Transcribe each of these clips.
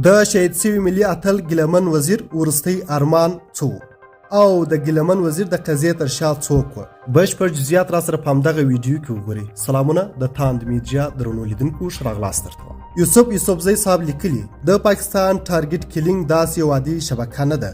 د شهید سوي ملي اتل ګیلمن وزیر وروستی ارمان څه و او د ګیلمن وزیر د قضیې تر شا څوک و؟ بشپړ جزئیات را سره په همدغه ویډیو کې وګورئ. سلامونه د تاند میډیا درنو لیدونکو ښه راغلاست درته. یوسفزی صاحب لیکلي د پاکستان ټارګټ کیلینګ داسې یو عادي شبکه نه ده.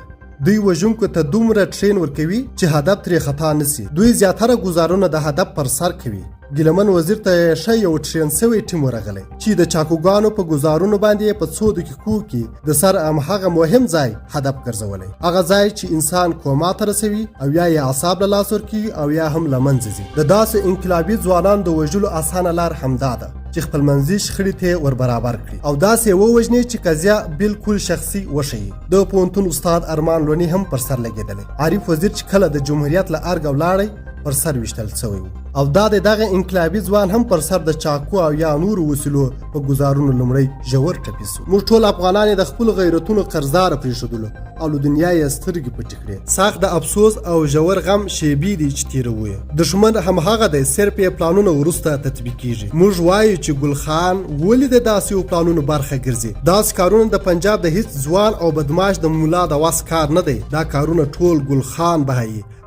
دوی وژونکو ته دومره ټرین ورکوي چې هدف ترې خطا نسی. دوی زیاتره ګزارونه د هدف پر سر کوي. ګیلمن وزیر ته ښه یو ټرین سوی ټیم ورغلی چې د چاکوګانو په ګزارونو باندې په 2 دقیقو کې د سر هماغه مهم ځای هدف ګرځولی، هغه ځای چې انسان کوما ته رسوي او یا یې اعصاب له لاس ورکوي او یا هم له منځه ځي. د داسې انقلابي ځوانانو د وژلو اسانه لار همدا ده چې خپلمنځي شخړې ته ور برابر کړي او داسې ووژني چې قضیه بالکل شخصي وښیي. د پوهنتون استاد ارمان لوني هم پر سر لګېدلی. عارف وزیر چې کله د جمهوریت له ارګ ولاړی پر سر ویشتل شوی و او دا دغه انقلابي ځوان هم پر سر د چاکو او یا نورو وسیلو په ګزارونو لومړی ژور ټپي سو. موږ ټول افغانان د خپل غیرتونو قرضدار پرېښودلو او له دنیا یې سترګې پټې کړې. سخت د افسوس او ژور غم شیبې دي چې تېروي. دښمن هماغه دی، صرف یې پلانونه وروسته تطبیق کیږي. موږ وایو چې ګل خان ولې د داسې یو پلانونو برخه ګرځي. داسې کارونه د پنجاب د هیڅ ځوان او بدماش د مولا د واس کار نه دی. دا کارونه ټول ګل خان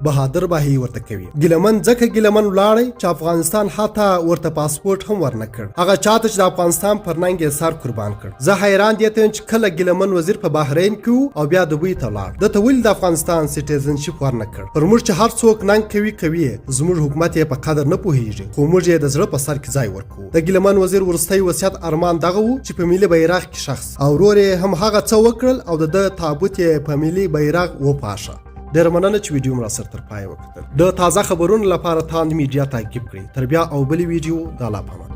بهادر بهایی ورته کوي. ګیلمن ځکه ګیلمن ولاړی چې افغانستان حتی ورته پاسپورت هم ورنه کړ، هغه چاته چې د افغانستان پر ننګ یې سر قربان کړ. زه حیران دي ته چې کله ګیلمن وزیر په بحرین کې او بیا دوبۍ ته ولاړ، دته ولې د افغانستان سټیزنشپ ورنه کړ؟ پر موږ چې هر څوک ننګ کوي زموږ حکومت یې په قدر نه پوهیږي، خو موږ یې د زړه په سر کې ځای ورکوو. د ګیلمن وزیر وروستی وصیت ارمان دغه و چې په ملي بیرغ کې شخص او ورور یې هم هغه څه وکړل او د تابوت یې په ملي بیرغ وپاشه. ډېر مننه چې ویډیو مو را سره تر پایه وکتل. د تازه خبرونو لپاره تاند میډیا تعقیب کړئ. تر بیا او بلې ویډیو د الله په امان.